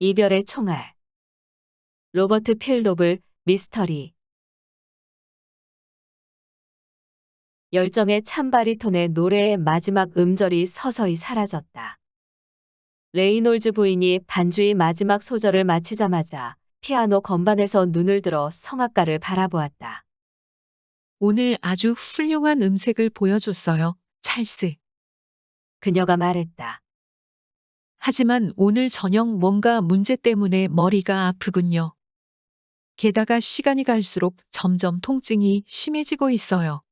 이별의 총알. 로버트 필 노블 미스터리. 열정의 찬바리톤의 노래의 마지막 음절이 서서히 사라졌다. 레이놀즈 부인이 반주의 마지막 소절을 마치자마자 피아노 건반에서 눈을 들어 성악가를 바라보았다. 오늘 아주 훌륭한 음색을 보여줬어요, 찰스. 그녀가 말했다. 하지만 오늘 저녁 뭔가 문제 때문에 머리가 아프군요. 게다가 시간이 갈수록 점점 통증이 심해지고 있어요.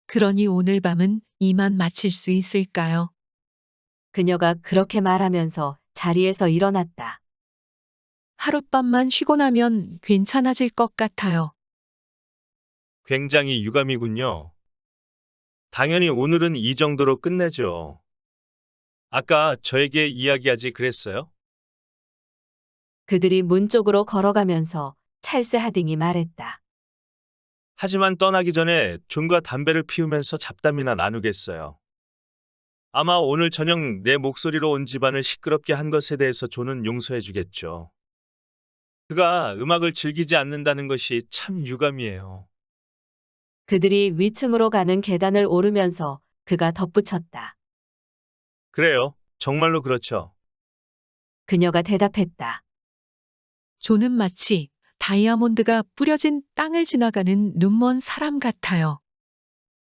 그러니 오늘 밤은 이만 마칠 수 있을까요? 그녀가 그렇게 말하면서 자리에서 일어났다. 하룻밤만 쉬고 나면 괜찮아질 것 같아요. 굉장히 유감이군요. 당연히 오늘은 이 정도로 끝내죠. 아까 저에게 이야기하지 그랬어요? 그들이 문 쪽으로 걸어가면서 찰스 하딩이 말했다. 하지만 떠나기 전에 존과 담배를 피우면서 잡담이나 나누겠어요. 아마 오늘 저녁 내 목소리로 온 집안을 시끄럽게 한 것에 대해서 존은 용서해 주겠죠. 그가 음악을 즐기지 않는다는 것이 참 유감이에요. 그들이 위층으로 가는 계단을 오르면서 그가 덧붙였다. 그래요. 정말로 그렇죠. 그녀가 대답했다. 존은 마치 다이아몬드가 뿌려진 땅을 지나가는 눈먼 사람 같아요.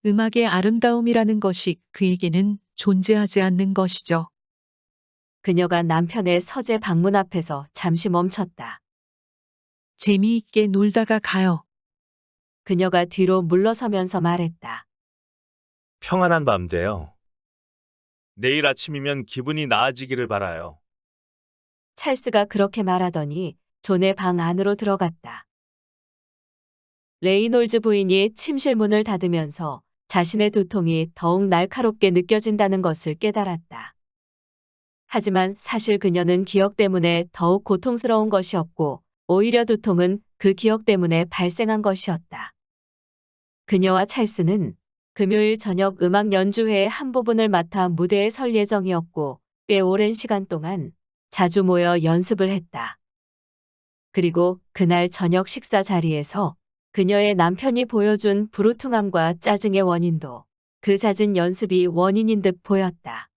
음악의 아름다움이라는 것이 그에게는 존재하지 않는 것이죠. 그녀가 남편의 서재 방문 앞에서 잠시 멈췄다. 재미있게 놀다가 가요. 그녀가 뒤로 물러서면서 말했다. 평안한 밤 되요. 내일 아침이면 기분이 나아지기를 바라요. 찰스가 그렇게 말하더니 존의 방 안으로 들어갔다. 레이놀즈 부인이 침실 문을 닫으면서 자신의 두통이 더욱 날카롭게 느껴진다는 것을 깨달았다. 하지만 사실 그녀는 기억 때문에 더욱 고통스러운 것이었고 오히려 두통은 그 기억 때문에 발생한 것이었다. 그녀와 찰스는 금요일 저녁 음악 연주회의 한 부분을 맡아 무대에 설 예정이었고 꽤 오랜 시간 동안 자주 모여 연습을 했다. 그리고 그날 저녁 식사 자리에서 그녀의 남편이 보여준 부르퉁함과 짜증의 원인도 그 잦은 연습이 원인인 듯 보였다.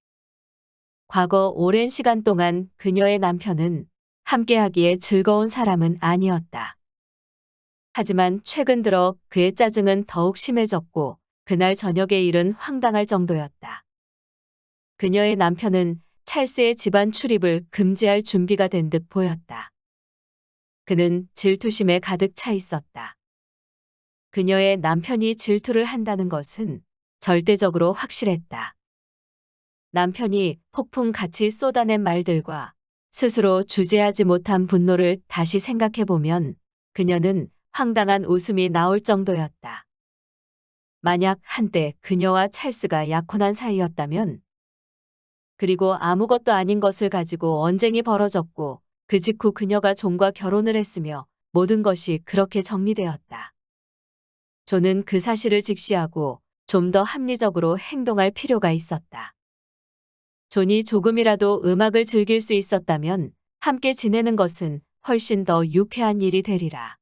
과거 오랜 시간 동안 그녀의 남편은 함께하기에 즐거운 사람은 아니었다. 하지만 최근 들어 그의 짜증은 더욱 심해졌고 그날 저녁의 일은 황당할 정도였다. 그녀의 남편은 찰스의 집안 출입을 금지할 준비가 된 듯 보였다. 그는 질투심에 가득 차 있었다. 그녀의 남편이 질투를 한다는 것은 절대적으로 확실했다. 남편이 폭풍같이 쏟아낸 말들과 스스로 주제하지 못한 분노를 다시 생각해보면 그녀는 황당한 웃음이 나올 정도였다. 만약 한때 그녀와 찰스가 약혼한 사이였다면, 그리고 아무것도 아닌 것을 가지고 언쟁이 벌어졌고 그 직후 그녀가 존과 결혼을 했으며 모든 것이 그렇게 정리되었다. 존은 그 사실을 직시하고 좀 더 합리적으로 행동할 필요가 있었다. 존이 조금이라도 음악을 즐길 수 있었다면 함께 지내는 것은 훨씬 더 유쾌한 일이 되리라.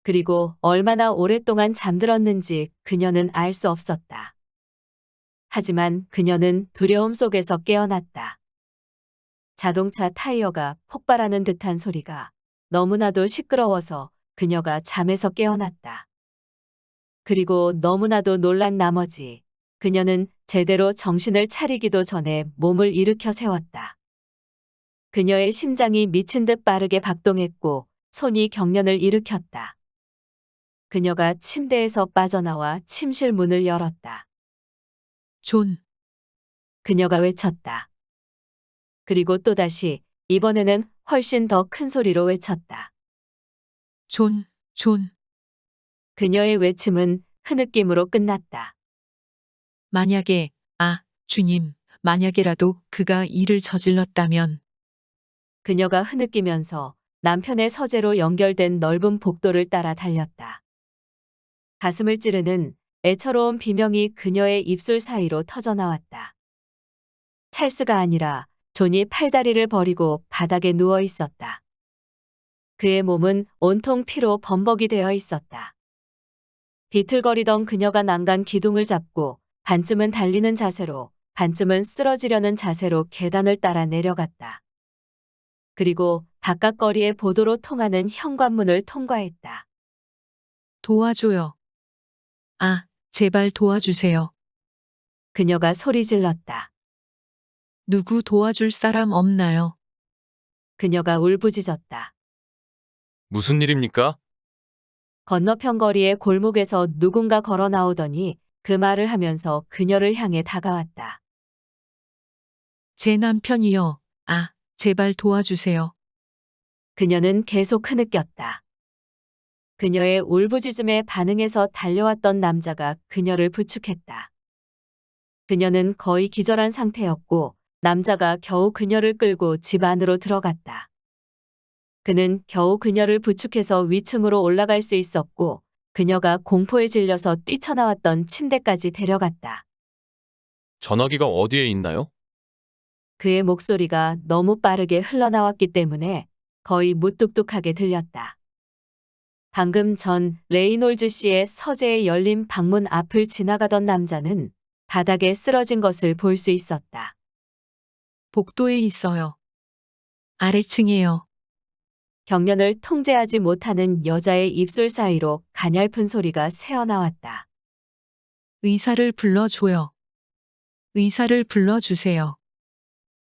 그리고 얼마나 오랫동안 잠들었는지 그녀는 알 수 없었다. 하지만 그녀는 두려움 속에서 깨어났다. 자동차 타이어가 폭발하는 듯한 소리가 너무나도 시끄러워서 그녀가 잠에서 깨어났다. 그리고 너무나도 놀란 나머지 그녀는 제대로 정신을 차리기도 전에 몸을 일으켜 세웠다. 그녀의 심장이 미친 듯 빠르게 박동했고 손이 경련을 일으켰다. 그녀가 침대에서 빠져나와 침실 문을 열었다. 존, 그녀가 외쳤다. 그리고 또다시 이번에는 훨씬 더 큰 소리로 외쳤다. 존, 존. 그녀의 외침은 흐느낌으로 끝났다. 만약에, 주님, 만약에라도 그가 일을 저질렀다면 그녀가 흐느끼면서 남편의 서재로 연결된 넓은 복도를 따라 달렸다. 가슴을 찌르는 애처로운 비명이 그녀의 입술 사이로 터져나왔다. 찰스가 아니라 존이 팔다리를 버리고 바닥에 누워 있었다. 그의 몸은 온통 피로 범벅이 되어 있었다. 비틀거리던 그녀가 난간 기둥을 잡고 반쯤은 달리는 자세로, 반쯤은 쓰러지려는 자세로 계단을 따라 내려갔다. 그리고 바깥 거리의 보도로 통하는 현관문을 통과했다. 도와줘요. 아, 제발 도와주세요. 그녀가 소리 질렀다. 누구 도와줄 사람 없나요? 그녀가 울부짖었다. 무슨 일입니까? 건너편 거리의 골목에서 누군가 걸어 나오더니 그 말을 하면서 그녀를 향해 다가왔다. 제 남편이요. 아, 제발 도와주세요. 그녀는 계속 흐느꼈다. 그녀의 울부짖음에 반응해서 달려왔던 남자가 그녀를 부축했다. 그녀는 거의 기절한 상태였고 남자가 겨우 그녀를 끌고 집 안으로 들어갔다. 그는 겨우 그녀를 부축해서 위층으로 올라갈 수 있었고 그녀가 공포에 질려서 뛰쳐나왔던 침대까지 데려갔다. 전화기가 어디에 있나요? 그의 목소리가 너무 빠르게 흘러나왔기 때문에 거의 무뚝뚝하게 들렸다. 방금 전 레이놀즈 씨의 서재에 열린 방문 앞을 지나가던 남자는 바닥에 쓰러진 것을 볼 수 있었다. 복도에 있어요. 아래층이에요. 경련을 통제하지 못하는 여자의 입술 사이로 가냘픈 소리가 새어나왔다. 의사를 불러줘요. 의사를 불러주세요.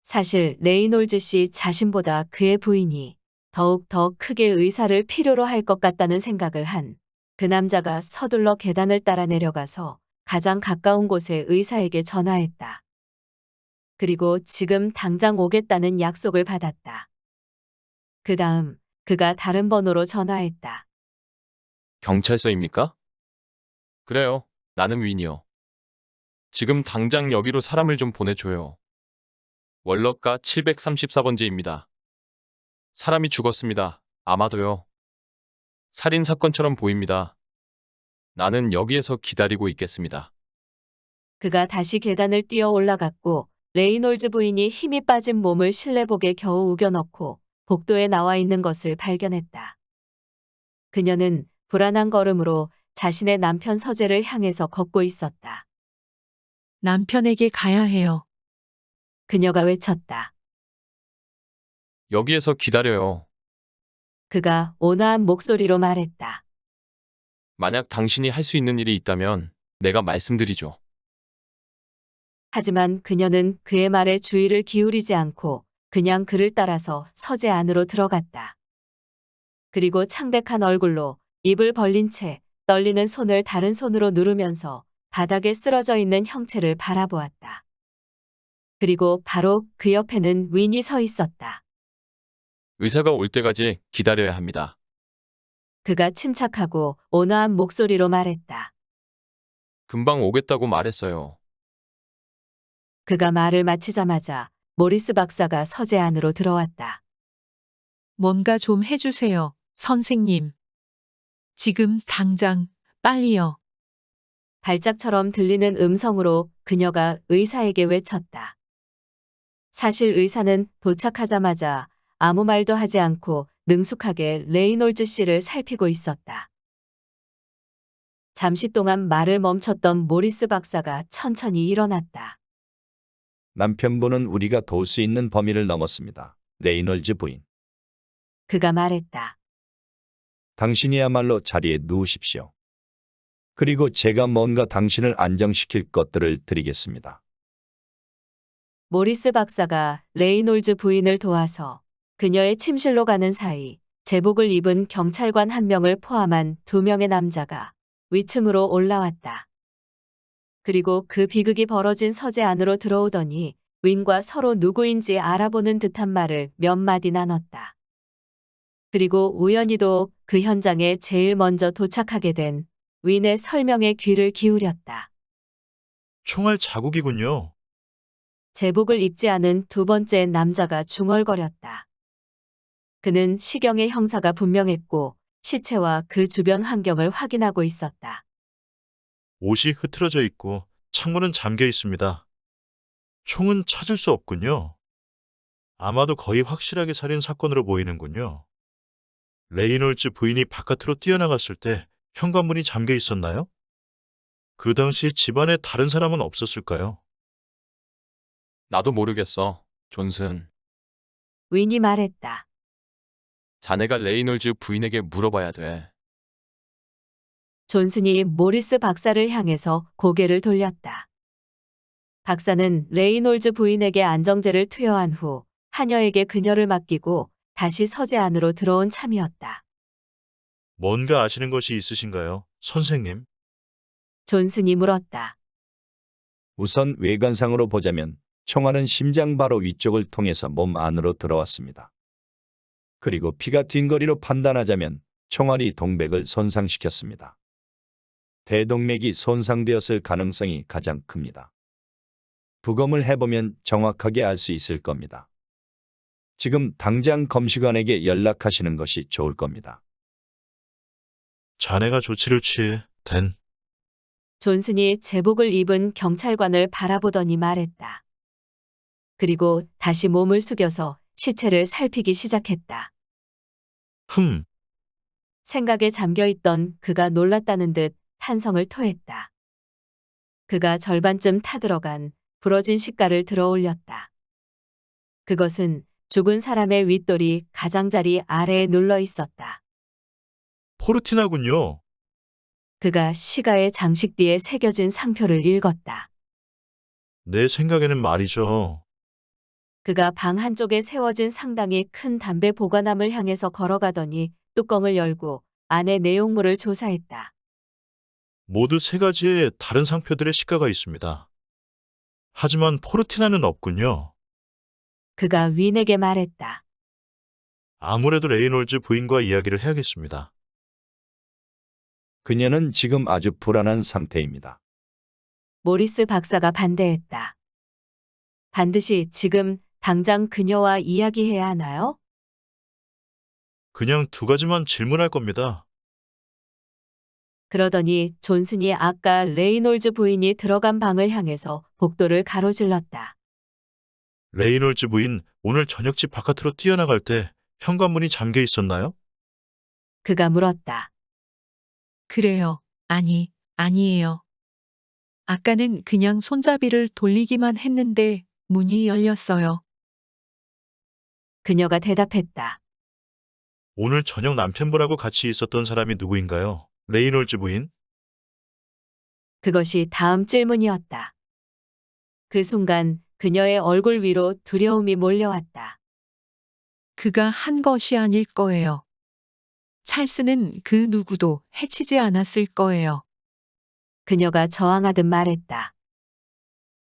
사실 레이놀즈 씨 자신보다 그의 부인이 더욱 더 크게 의사를 필요로 할 것 같다는 생각을 한 그 남자가 서둘러 계단을 따라 내려가서 가장 가까운 곳의 의사에게 전화했다. 그리고 지금 당장 오겠다는 약속을 받았다. 그 다음 그가 다른 번호로 전화했다. 경찰서입니까? 그래요. 나는 윈이요. 지금 당장 여기로 사람을 좀 보내줘요. 월럭가 734번지입니다. 사람이 죽었습니다. 아마도요. 살인사건처럼 보입니다. 나는 여기에서 기다리고 있겠습니다. 그가 다시 계단을 뛰어 올라갔고 레이놀즈 부인이 힘이 빠진 몸을 실내복에 겨우 우겨넣고 복도에 나와 있는 것을 발견했다. 그녀는 불안한 걸음으로 자신의 남편 서재를 향해서 걷고 있었다. 남편에게 가야 해요. 그녀가 외쳤다. 여기에서 기다려요. 그가 온화한 목소리로 말했다. 만약 당신이 할 수 있는 일이 있다면 내가 말씀드리죠. 하지만 그녀는 그의 말에 주의를 기울이지 않고 그냥 그를 따라서 서재 안으로 들어갔다. 그리고 창백한 얼굴로 입을 벌린 채 떨리는 손을 다른 손으로 누르면서 바닥에 쓰러져 있는 형체를 바라보았다. 그리고 바로 그 옆에는 윈이 서 있었다. 의사가 올 때까지 기다려야 합니다. 그가 침착하고 온화한 목소리로 말했다. 금방 오겠다고 말했어요. 그가 말을 마치자마자 모리스 박사가 서재 안으로 들어왔다. 뭔가 좀 해주세요, 선생님. 지금 당장, 빨리요. 발작처럼 들리는 음성으로 그녀가 의사에게 외쳤다. 사실 의사는 도착하자마자 아무 말도 하지 않고 능숙하게 레이놀즈 씨를 살피고 있었다. 잠시 동안 말을 멈췄던 모리스 박사가 천천히 일어났다. 남편분은 우리가 도울 수 있는 범위를 넘었습니다. 레이놀즈 부인. 그가 말했다. 당신이야말로 자리에 누우십시오. 그리고 제가 뭔가 당신을 안정시킬 것들을 드리겠습니다. 모리스 박사가 레이놀즈 부인을 도와서 그녀의 침실로 가는 사이 제복을 입은 경찰관 한 명을 포함한 2명의 남자가 위층으로 올라왔다. 그리고 그 비극이 벌어진 서재 안으로 들어오더니 윈과 서로 누구인지 알아보는 듯한 말을 몇 마디 나눴다. 그리고 우연히도 그 현장에 제일 먼저 도착하게 된 윈의 설명에 귀를 기울였다. 총알 자국이군요. 제복을 입지 않은 두 번째 남자가 중얼거렸다. 그는 시경의 형사가 분명했고 시체와 그 주변 환경을 확인하고 있었다. 옷이 흐트러져 있고 창문은 잠겨 있습니다. 총은 찾을 수 없군요. 아마도 거의 확실하게 살인 사건으로 보이는군요. 레이놀즈 부인이 바깥으로 뛰어나갔을 때 현관문이 잠겨 있었나요? 그 당시 집안에 다른 사람은 없었을까요? 나도 모르겠어. 존슨. 윈이 말했다. 자네가 레이놀즈 부인에게 물어봐야 돼. 존슨이 모리스 박사를 향해서 고개를 돌렸다. 박사는 레이놀즈 부인에게 안정제를 투여한 후 하녀에게 그녀를 맡기고 다시 서재 안으로 들어온 참이었다. 뭔가 아시는 것이 있으신가요, 선생님? 존슨이 물었다. 우선 외관상으로 보자면 총알은 심장 바로 위쪽을 통해서 몸 안으로 들어왔습니다. 그리고 피가 튄 거리로 판단하자면 총알이 동맥을 손상시켰습니다. 대동맥이 손상되었을 가능성이 가장 큽니다. 부검을 해보면 정확하게 알 수 있을 겁니다. 지금 당장 검시관에게 연락하시는 것이 좋을 겁니다. 자네가 조치를 취해, 댄. 존슨이 제복을 입은 경찰관을 바라보더니 말했다. 그리고 다시 몸을 숙여서 시체를 살피기 시작했다. 생각에 잠겨있던 그가 놀랐다는 듯 탄성을 토했다. 그가 절반쯤 타들어간 부러진 시가를 들어 올렸다. 그것은 죽은 사람의 윗돌이 가장자리 아래에 눌러 있었다. 포르티나군요. 그가 시가의 장식뒤에 새겨진 상표를 읽었다. 내 생각에는 말이죠. 그가 방 한쪽에 세워진 상당히 큰 담배 보관함을 향해서 걸어가더니 뚜껑을 열고 안에 내용물을 조사했다. 모두 세 가지의 다른 상표들의 시가가 있습니다. 하지만 포르티나는 없군요. 그가 윈에게 말했다. 아무래도 레이놀즈 부인과 이야기를 해야겠습니다. 그녀는 지금 아주 불안한 상태입니다. 모리스 박사가 반대했다. 반드시 지금 당장 그녀와 이야기해야 하나요? 그냥 두 가지만 질문할 겁니다. 그러더니 존슨이 아까 레이놀즈 부인이 들어간 방을 향해서 복도를 가로질렀다. 레이놀즈 부인, 오늘 저녁 집 바깥으로 뛰어나갈 때 현관문이 잠겨 있었나요? 그가 물었다. 그래요. 아니에요. 아까는 그냥 손잡이를 돌리기만 했는데 문이 열렸어요. 그녀가 대답했다. 오늘 저녁 남편분하고 같이 있었던 사람이 누구인가요? 레이놀즈 부인? 그것이 다음 질문이었다. 그 순간 그녀의 얼굴 위로 두려움이 몰려왔다. 그가 한 것이 아닐 거예요. 찰스는 그 누구도 해치지 않았을 거예요. 그녀가 저항하듯 말했다.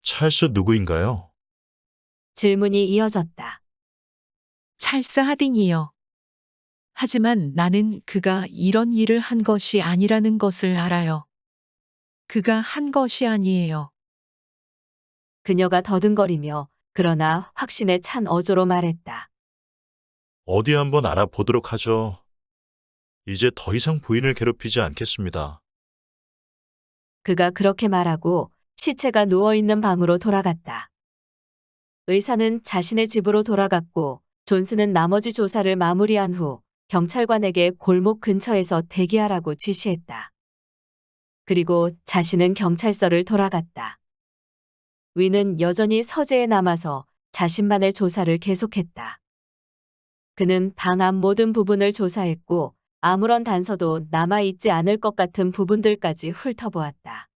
찰스 누구인가요? 질문이 이어졌다. 찰스 하딩이요. 하지만 나는 그가 이런 일을 한 것이 아니라는 것을 알아요. 그가 한 것이 아니에요. 그녀가 더듬거리며 그러나 확신에 찬 어조로 말했다. 어디 한번 알아보도록 하죠. 이제 더 이상 부인을 괴롭히지 않겠습니다. 그가 그렇게 말하고 시체가 누워있는 방으로 돌아갔다. 의사는 자신의 집으로 돌아갔고 존슨은 나머지 조사를 마무리한 후 경찰관에게 골목 근처에서 대기하라고 지시했다. 그리고 자신은 경찰서를 돌아갔다. 윈은 여전히 서재에 남아서 자신만의 조사를 계속했다. 그는 방 앞 모든 부분을 조사했고 아무런 단서도 남아있지 않을 것 같은 부분들까지 훑어보았다.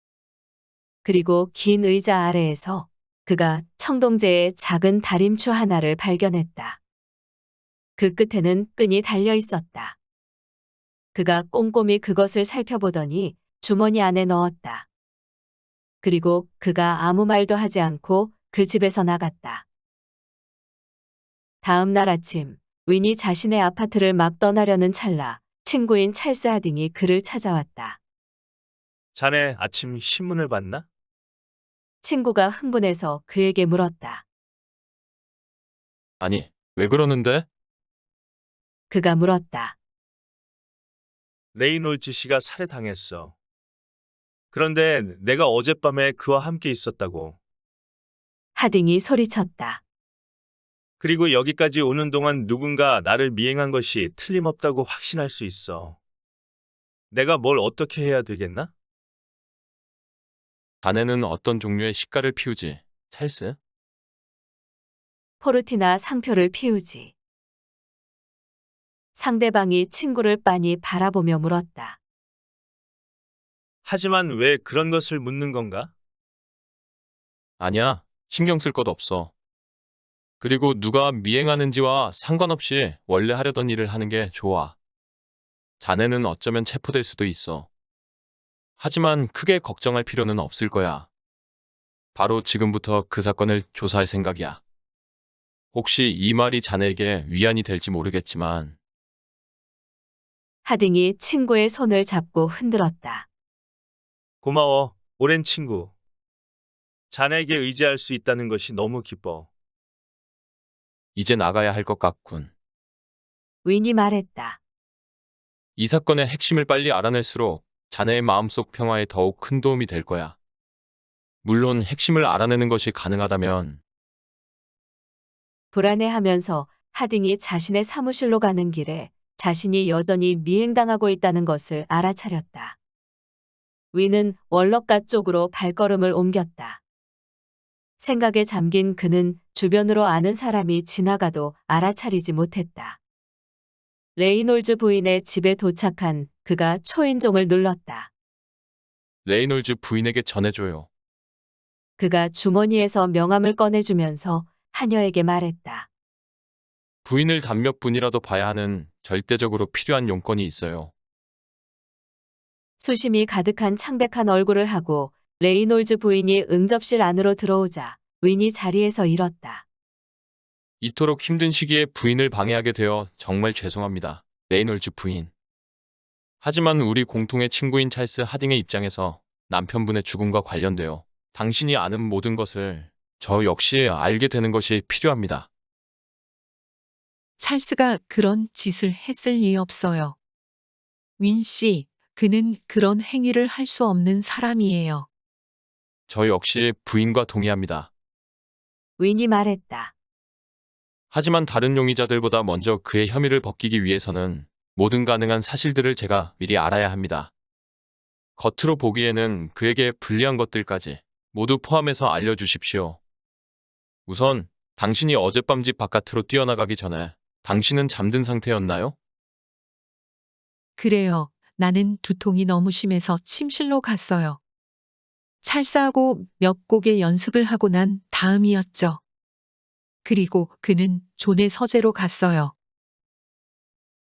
그리고 긴 의자 아래에서 그가 청동재의 작은 다림추 하나를 발견했다. 그 끝에는 끈이 달려 있었다. 그가 꼼꼼히 그것을 살펴보더니 주머니 안에 넣었다. 그리고 그가 아무 말도 하지 않고 그 집에서 나갔다. 다음 날 아침, 윈이 자신의 아파트를 막 떠나려는 찰나 친구인 찰스 하딩이 그를 찾아왔다. 자네 아침 신문을 봤나? 친구가 흥분해서 그에게 물었다. 아니, 왜 그러는데? 그가 물었다. 레이놀즈 씨가 살해당했어. 그런데 내가 어젯밤에 그와 함께 있었다고. 하딩이 소리쳤다. 그리고 여기까지 오는 동안 누군가 나를 미행한 것이 틀림없다고 확신할 수 있어. 내가 뭘 어떻게 해야 되겠나? 자네는 어떤 종류의 시가를 피우지, 찰스? 포르티나 상표를 피우지. 상대방이 친구를 빤히 바라보며 물었다. 하지만 왜 그런 것을 묻는 건가? 아니야, 신경 쓸 것 없어. 그리고 누가 미행하는지와 상관없이 원래 하려던 일을 하는 게 좋아. 자네는 어쩌면 체포될 수도 있어. 하지만 크게 걱정할 필요는 없을 거야. 바로 지금부터 그 사건을 조사할 생각이야. 혹시 이 말이 자네에게 위안이 될지 모르겠지만 하딩이 친구의 손을 잡고 흔들었다. 고마워, 오랜 친구. 자네에게 의지할 수 있다는 것이 너무 기뻐. 이제 나가야 할 것 같군. 윈이 말했다. 이 사건의 핵심을 빨리 알아낼수록 자네의 마음속 평화에 더욱 큰 도움이 될 거야. 물론 핵심을 알아내는 것이 가능하다면 불안해하면서 하딩이 자신의 사무실로 가는 길에 자신이 여전히 미행당하고 있다는 것을 알아차렸다. 윈은 원럭가 쪽으로 발걸음을 옮겼다. 생각에 잠긴 그는 주변으로 아는 사람이 지나가도 알아차리지 못했다. 레이놀즈 부인의 집에 도착한 그가 초인종을 눌렀다. 레이놀즈 부인에게 전해줘요. 그가 주머니에서 명함을 꺼내주면서 하녀에게 말했다. 부인을 단 몇 분이라도 봐야 하는 절대적으로 필요한 용건이 있어요. 수심이 가득한 창백한 얼굴을 하고 레이놀즈 부인이 응접실 안으로 들어오자 윈이 자리에서 일었다. 이토록 힘든 시기에 부인을 방해하게 되어 정말 죄송합니다. 레이놀즈 부인. 하지만 우리 공통의 친구인 찰스 하딩의 입장에서 남편분의 죽음과 관련되어 당신이 아는 모든 것을 저 역시 알게 되는 것이 필요합니다. 찰스가 그런 짓을 했을 리 없어요. 윈 씨, 그는 그런 행위를 할 수 없는 사람이에요. 저 역시 부인과 동의합니다. 윈이 말했다. 하지만 다른 용의자들보다 먼저 그의 혐의를 벗기기 위해서는 모든 가능한 사실들을 제가 미리 알아야 합니다. 겉으로 보기에는 그에게 불리한 것들까지 모두 포함해서 알려주십시오. 우선 당신이 어젯밤 집 바깥으로 뛰어나가기 전에 당신은 잠든 상태였나요? 그래요. 나는 두통이 너무 심해서 침실로 갔어요. 찰스하고 몇 곡의 연습을 하고 난 다음이었죠. 그리고 그는 존의 서재로 갔어요.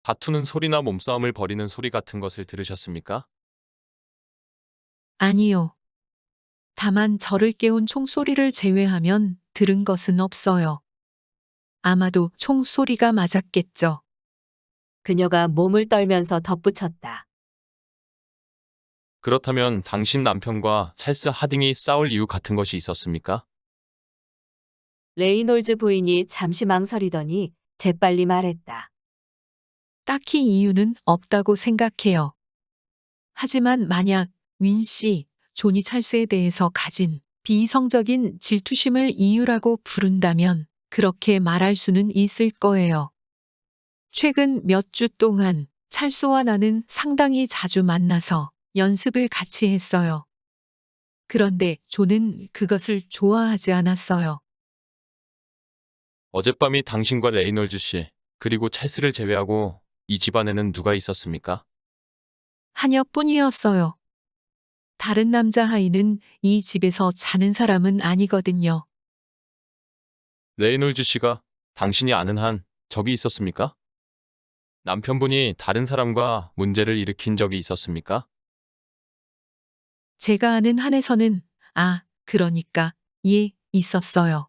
다투는 소리나 몸싸움을 벌이는 소리 같은 것을 들으셨습니까? 아니요. 다만 저를 깨운 총소리를 제외하면 들은 것은 없어요. 아마도 총소리가 맞았겠죠. 그녀가 몸을 떨면서 덧붙였다. 그렇다면 당신 남편과 찰스 하딩이 싸울 이유 같은 것이 있었습니까? 레이놀즈 부인이 잠시 망설이더니 재빨리 말했다. 딱히 이유는 없다고 생각해요. 하지만 만약 윈 씨, 조니 찰스에 대해서 가진 비이성적인 질투심을 이유라고 부른다면 그렇게 말할 수는 있을 거예요. 최근 몇 주 동안 찰스와 나는 상당히 자주 만나서 연습을 같이 했어요. 그런데 조는 그것을 좋아하지 않았어요. 어젯밤이 당신과 레이놀즈 씨, 그리고 찰스를 제외하고 이 집안에는 누가 있었습니까? 하녀뿐이었어요. 다른 남자아이는 이 집에서 자는 사람은 아니거든요. 레이놀즈 씨가 당신이 아는 한 적이 있었습니까? 남편분이 다른 사람과 문제를 일으킨 적이 있었습니까? 제가 아는 한에서는 그러니까 있었어요.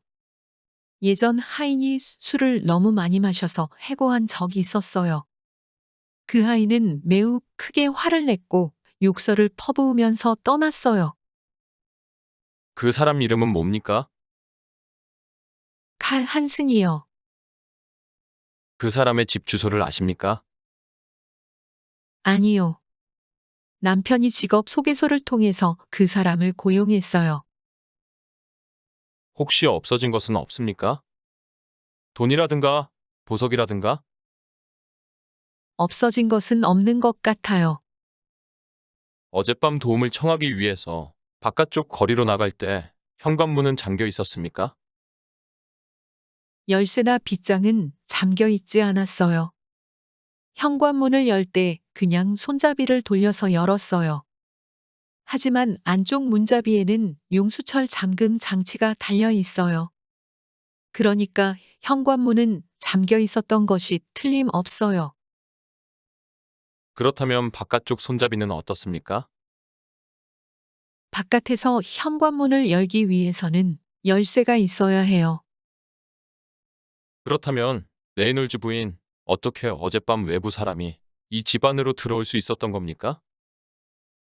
예전 하인이 술을 너무 많이 마셔서 해고한 적이 있었어요. 그 하인은 매우 크게 화를 냈고 욕설을 퍼부으면서 떠났어요. 그 사람 이름은 뭡니까? 칼 한슨이요. 그 사람의 집 주소를 아십니까? 아니요. 남편이 직업 소개소를 통해서 그 사람을 고용했어요. 혹시 없어진 것은 없습니까? 돈이라든가 보석이라든가? 없어진 것은 없는 것 같아요. 어젯밤 도움을 청하기 위해서 바깥쪽 거리로 나갈 때 현관문은 잠겨 있었습니까? 열쇠나 빗장은 잠겨 있지 않았어요. 현관문을 열 때 그냥 손잡이를 돌려서 열었어요. 하지만 안쪽 문잡이에는 용수철 잠금 장치가 달려 있어요. 그러니까 현관문은 잠겨 있었던 것이 틀림없어요. 그렇다면 바깥쪽 손잡이는 어떻습니까? 바깥에서 현관문을 열기 위해서는 열쇠가 있어야 해요. 그렇다면 레이놀즈 부인, 어떻게 어젯밤 외부 사람이 이 집 안으로 들어올 수 있었던 겁니까?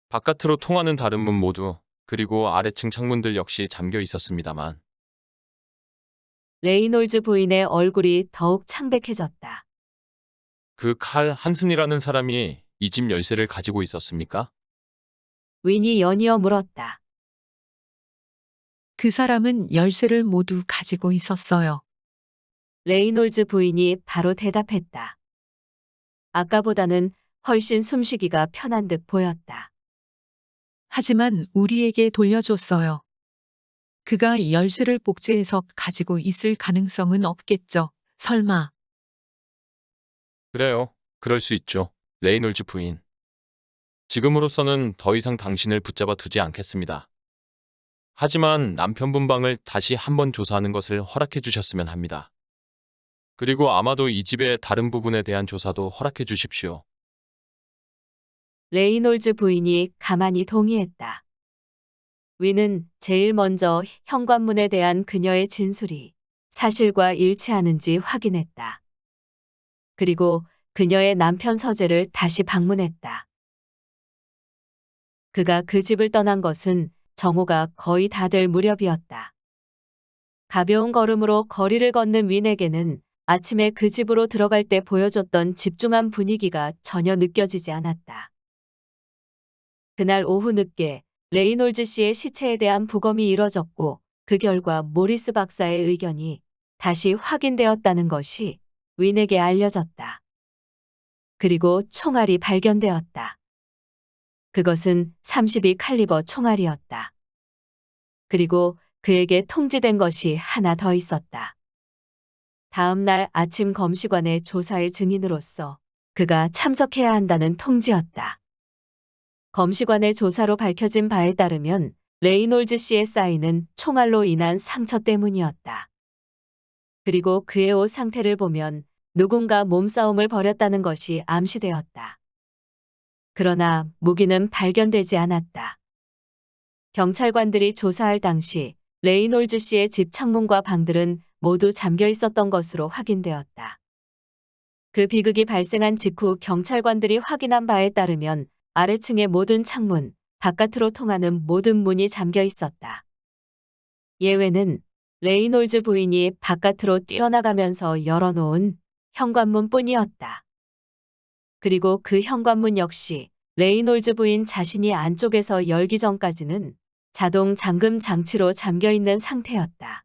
바깥으로 통하는 다른 문 모두, 그리고 아래층 창문들 역시 잠겨 있었습니다만. 레이놀즈 부인의 얼굴이 더욱 창백해졌다. 그 칼 한슨이라는 사람이 이 집 열쇠를 가지고 있었습니까? 윈이 연이어 물었다. 그 사람은 열쇠를 모두 가지고 있었어요. 레이놀즈 부인이 바로 대답했다. 아까보다는 훨씬 숨쉬기가 편한 듯 보였다. 하지만 우리에게 돌려줬어요. 그가 열쇠를 복제해서 가지고 있을 가능성은 없겠죠. 설마. 그래요. 그럴 수 있죠. 레이놀즈 부인. 지금으로서는 더 이상 당신을 붙잡아 두지 않겠습니다. 하지만 남편분 방을 다시 한번 조사하는 것을 허락해 주셨으면 합니다. 그리고 아마도 이 집의 다른 부분에 대한 조사도 허락해 주십시오. 레이놀즈 부인이 가만히 동의했다. 윈은 제일 먼저 현관문에 대한 그녀의 진술이 사실과 일치하는지 확인했다. 그리고 그녀의 남편 서재를 다시 방문했다. 그가 그 집을 떠난 것은 정오가 거의 다 될 무렵이었다. 가벼운 걸음으로 거리를 걷는 윈에게는 아침에 그 집으로 들어갈 때 보여줬던 집중한 분위기가 전혀 느껴지지 않았다. 그날 오후 늦게 레이놀즈 씨의 시체에 대한 부검이 이뤄졌고 그 결과 모리스 박사의 의견이 다시 확인되었다는 것이 윈에게 알려졌다. 그리고 총알이 발견되었다. 그것은 32 칼리버 총알이었다. 그리고 그에게 통지된 것이 하나 더 있었다. 다음 날 아침 검시관의 조사의 증인으로서 그가 참석해야 한다는 통지였다. 검시관의 조사로 밝혀진 바에 따르면 레이놀즈 씨의 사인은 총알로 인한 상처 때문이었다. 그리고 그의 옷 상태를 보면 누군가 몸싸움을 벌였다는 것이 암시되었다. 그러나 무기는 발견되지 않았다. 경찰관들이 조사할 당시 레이놀즈 씨의 집 창문과 방들은 모두 잠겨 있었던 것으로 확인되었다. 그 비극이 발생한 직후 경찰관들이 확인한 바에 따르면 아래층의 모든 창문, 바깥으로 통하는 모든 문이 잠겨 있었다. 예외는 레이놀즈 부인이 바깥으로 뛰어나가면서 열어놓은 현관문뿐이었다. 그리고 그 현관문 역시 레이놀즈 부인 자신이 안쪽에서 열기 전까지는 자동 잠금 장치로 잠겨 있는 상태였다.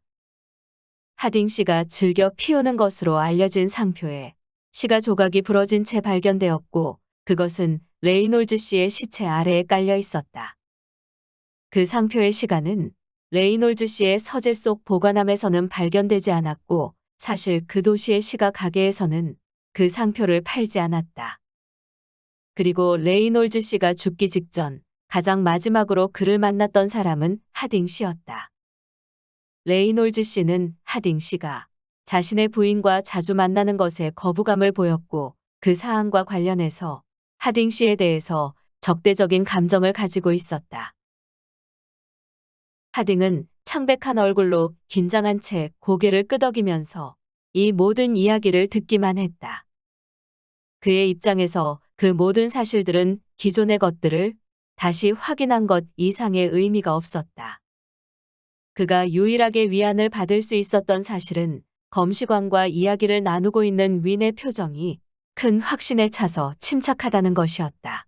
하딩 씨가 즐겨 피우는 것으로 알려진 상표에 시가 조각이 부러진 채 발견되었고 그것은 레이놀즈 씨의 시체 아래에 깔려 있었다. 그 상표의 시가는 레이놀즈 씨의 서재 속 보관함에서는 발견되지 않았고 사실 그 도시의 시가 가게에서는 그 상표를 팔지 않았다. 그리고 레이놀즈 씨가 죽기 직전 가장 마지막으로 그를 만났던 사람은 하딩 씨였다. 레이놀즈 씨는 하딩 씨가 자신의 부인과 자주 만나는 것에 거부감을 보였고 그 사안과 관련해서 하딩 씨에 대해서 적대적인 감정을 가지고 있었다. 하딩은 창백한 얼굴로 긴장한 채 고개를 끄덕이면서 이 모든 이야기를 듣기만 했다. 그의 입장에서 그 모든 사실들은 기존의 것들을 다시 확인한 것 이상의 의미가 없었다. 그가 유일하게 위안을 받을 수 있었던 사실은 검시관과 이야기를 나누고 있는 윈의 표정이 큰 확신에 차서 침착하다는 것이었다.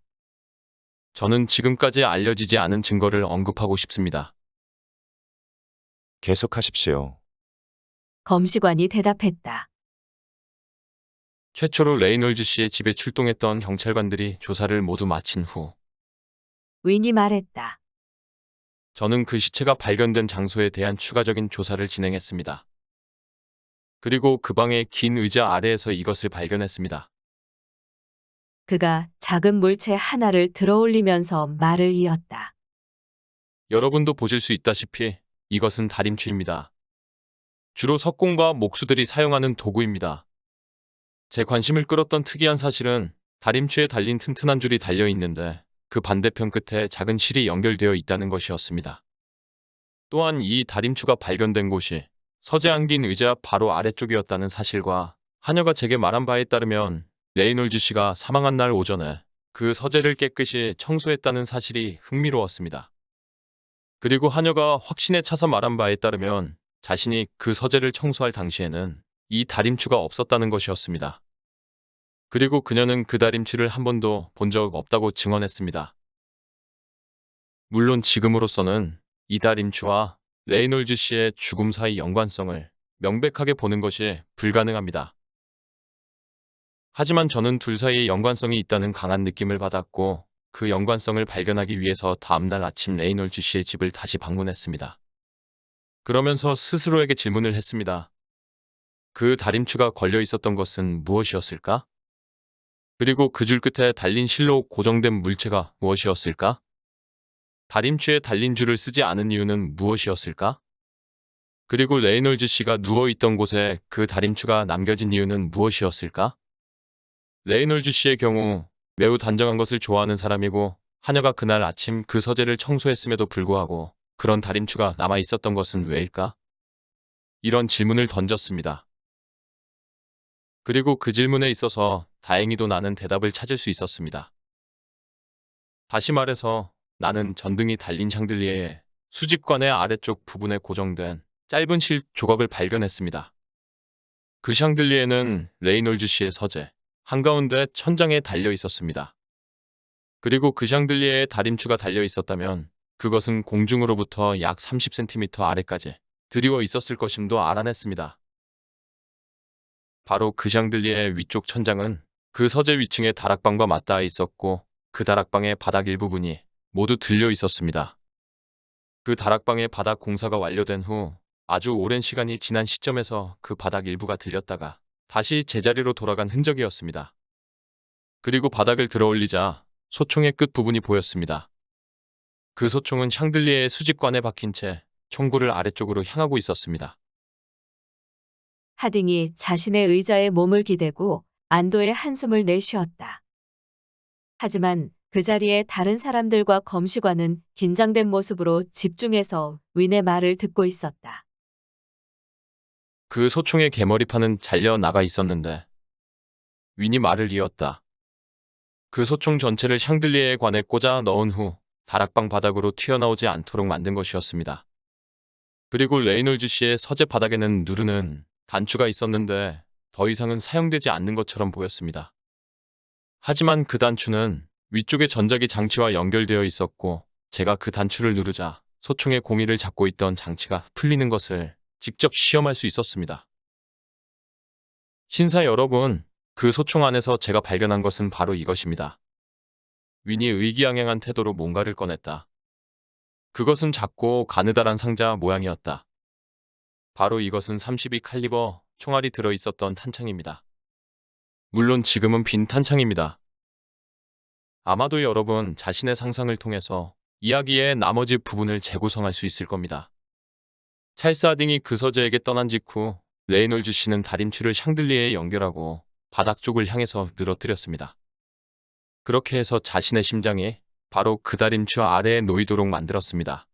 저는 지금까지 알려지지 않은 증거를 언급하고 싶습니다. 계속하십시오. 검시관이 대답했다. 최초로 레이놀즈 씨의 집에 출동했던 경찰관들이 조사를 모두 마친 후 윈이 말했다. 저는 그 시체가 발견된 장소에 대한 추가적인 조사를 진행했습니다. 그리고 그 방의 긴 의자 아래에서 이것을 발견했습니다. 그가 작은 물체 하나를 들어올리면서 말을 이었다. 여러분도 보실 수 있다시피 이것은 다림추입니다. 주로 석공과 목수들이 사용하는 도구입니다. 제 관심을 끌었던 특이한 사실은 다림추에 달린 튼튼한 줄이 달려 있는데 그 반대편 끝에 작은 실이 연결되어 있다는 것이었습니다. 또한 이 다림추가 발견된 곳이 서재 안긴 의자 바로 아래쪽이었다는 사실과 하녀가 제게 말한 바에 따르면 레이놀즈 씨가 사망한 날 오전에 그 서재를 깨끗이 청소했다는 사실이 흥미로웠습니다. 그리고 하녀가 확신에 차서 말한 바에 따르면 자신이 그 서재를 청소할 당시에는 이 다림추가 없었다는 것이었습니다. 그리고 그녀는 그 다림추를 한 번도 본 적 없다고 증언했습니다. 물론 지금으로서는 이 다림추와 레이놀즈 씨의 죽음 사이 연관성을 명백하게 보는 것이 불가능합니다. 하지만 저는 둘 사이에 연관성이 있다는 강한 느낌을 받았고 그 연관성을 발견하기 위해서 다음날 아침 레이놀즈 씨의 집을 다시 방문했습니다. 그러면서 스스로에게 질문을 했습니다. 그 다림추가 걸려 있었던 것은 무엇이었을까? 그리고 그 줄 끝에 달린 실로 고정된 물체가 무엇이었을까? 다림추에 달린 줄을 쓰지 않은 이유는 무엇이었을까? 그리고 레이놀즈 씨가 누워있던 곳에 그 다림추가 남겨진 이유는 무엇이었을까? 레이놀즈 씨의 경우 매우 단정한 것을 좋아하는 사람이고 하녀가 그날 아침 그 서재를 청소했음에도 불구하고 그런 다림추가 남아있었던 것은 왜일까? 이런 질문을 던졌습니다. 그리고 그 질문에 있어서 다행히도 나는 대답을 찾을 수 있었습니다. 다시 말해서 나는 전등이 달린 샹들리에의 수직관의 아래쪽 부분에 고정된 짧은 실 조각을 발견했습니다. 그 샹들리에는 레이놀즈 씨의 서재 한가운데 천장에 달려 있었습니다. 그리고 그 샹들리에에 다림추가 달려 있었다면 그것은 공중으로부터 약 30cm 아래까지 드리워 있었을 것임도 알아냈습니다. 바로 그 샹들리에의 위쪽 천장은 그 서재 위층의 다락방과 맞닿아 있었고 그 다락방의 바닥 일부분이 모두 들려 있었습니다. 그 다락방의 바닥 공사가 완료된 후 아주 오랜 시간이 지난 시점에서 그 바닥 일부가 들렸다가 다시 제자리로 돌아간 흔적이었습니다. 그리고 바닥을 들어올리자 소총의 끝 부분이 보였습니다. 그 소총은 샹들리에의 수직관에 박힌 채 총구를 아래쪽으로 향하고 있었습니다. 하딩이 자신의 의자에 몸을 기대고 안도의 한숨을 내쉬었다. 하지만 그 자리에 다른 사람들과 검시관은 긴장된 모습으로 집중해서 윈의 말을 듣고 있었다. 그 소총의 개머리판은 잘려 나가 있었는데 윈이 말을 이었다. 그 소총 전체를 샹들리에의 관에 꽂아 넣은 후 다락방 바닥으로 튀어나오지 않도록 만든 것이었습니다. 그리고 레이놀즈 씨의 서재 바닥에는 누르는 단추가 있었는데 더 이상은 사용되지 않는 것처럼 보였습니다. 하지만 그 단추는 위쪽의 전자기 장치와 연결되어 있었고 제가 그 단추를 누르자 소총의 공이를 잡고 있던 장치가 풀리는 것을 직접 시험할 수 있었습니다. 신사 여러분, 그 소총 안에서 제가 발견한 것은 바로 이것입니다. 윈이 의기양양한 태도로 뭔가를 꺼냈다. 그것은 작고 가느다란 상자 모양이었다. 바로 이것은 32 칼리버 총알이 들어있었던 탄창입니다. 물론 지금은 빈 탄창입니다. 아마도 여러분 자신의 상상을 통해서 이야기의 나머지 부분을 재구성할 수 있을 겁니다. 찰스 하딩이 그 서재에게 떠난 직후 레이놀즈 씨는 다림추를 샹들리에에 연결하고 바닥 쪽을 향해서 늘어뜨렸습니다. 그렇게 해서 자신의 심장이 바로 그 다림추 아래에 놓이도록 만들었습니다.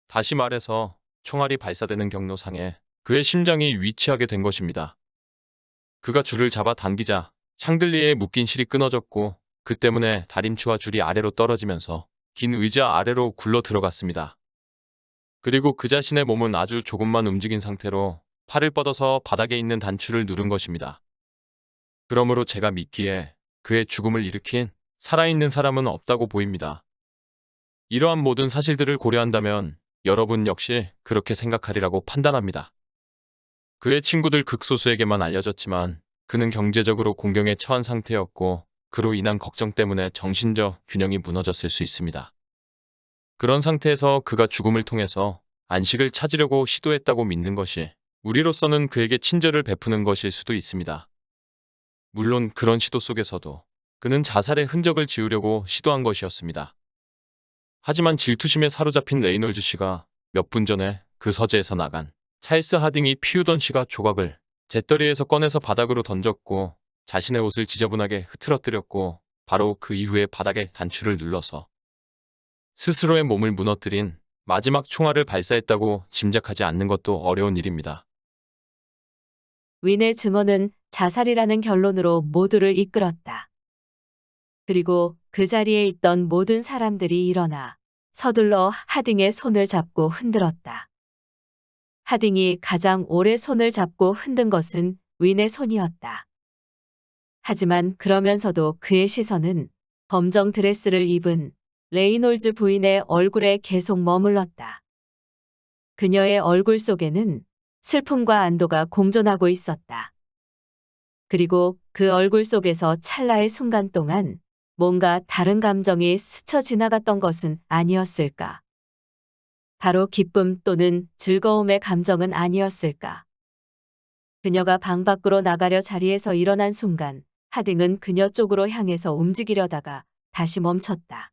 다시 말해서 총알이 발사되는 경로상에 그의 심장이 위치하게 된 것입니다. 그가 줄을 잡아 당기자 샹들리에에 묶인 실이 끊어졌고 그 때문에 다림추와 줄이 아래로 떨어지면서 긴 의자 아래로 굴러 들어갔습니다. 그리고 그 자신의 몸은 아주 조금만 움직인 상태로 팔을 뻗어서 바닥에 있는 단추를 누른 것입니다. 그러므로 제가 믿기에 그의 죽음을 일으킨 살아있는 사람은 없다고 보입니다. 이러한 모든 사실들을 고려한다면 여러분 역시 그렇게 생각하리라고 판단합니다. 그의 친구들 극소수에게만 알려졌지만 그는 경제적으로 공경에 처한 상태였고 그로 인한 걱정 때문에 정신적 균형이 무너졌을 수 있습니다. 그런 상태에서 그가 죽음을 통해서 안식을 찾으려고 시도했다고 믿는 것이 우리로서는 그에게 친절을 베푸는 것일 수도 있습니다. 물론 그런 시도 속에서도 그는 자살의 흔적을 지우려고 시도한 것이었습니다. 하지만 질투심에 사로잡힌 레이놀즈 씨가 몇 분 전에 그 서재에서 나간 찰스 하딩이 피우던 시가 조각을 재떨이에서 꺼내서 바닥으로 던졌고 자신의 옷을 지저분하게 흐트러뜨렸고 바로 그 이후에 바닥에 단추를 눌러서 스스로의 몸을 무너뜨린 마지막 총알을 발사했다고 짐작하지 않는 것도 어려운 일입니다. 윈의 증언은 자살이라는 결론으로 모두를 이끌었다. 그리고 그 자리에 있던 모든 사람들이 일어나 서둘러 하딩의 손을 잡고 흔들었다. 하딩이 가장 오래 손을 잡고 흔든 것은 윈의 손이었다. 하지만 그러면서도 그의 시선은 검정 드레스를 입은 레이놀즈 부인의 얼굴에 계속 머물렀다. 그녀의 얼굴 속에는 슬픔과 안도가 공존하고 있었다. 그리고 그 얼굴 속에서 찰나의 순간 동안 뭔가 다른 감정이 스쳐 지나갔던 것은 아니었을까? 바로 기쁨 또는 즐거움의 감정은 아니었을까? 그녀가 방 밖으로 나가려 자리에서 일어난 순간 하딩은 그녀 쪽으로 향해서 움직이려다가 다시 멈췄다.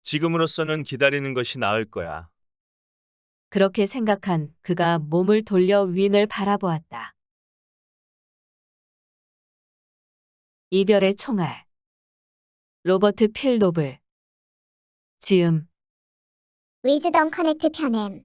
지금으로서는 기다리는 것이 나을 거야. 그렇게 생각한 그가 몸을 돌려 윈을 바라보았다. 이별의 총알. 로버트 필 노블. 지음. 위즈덤 커넥트 편엠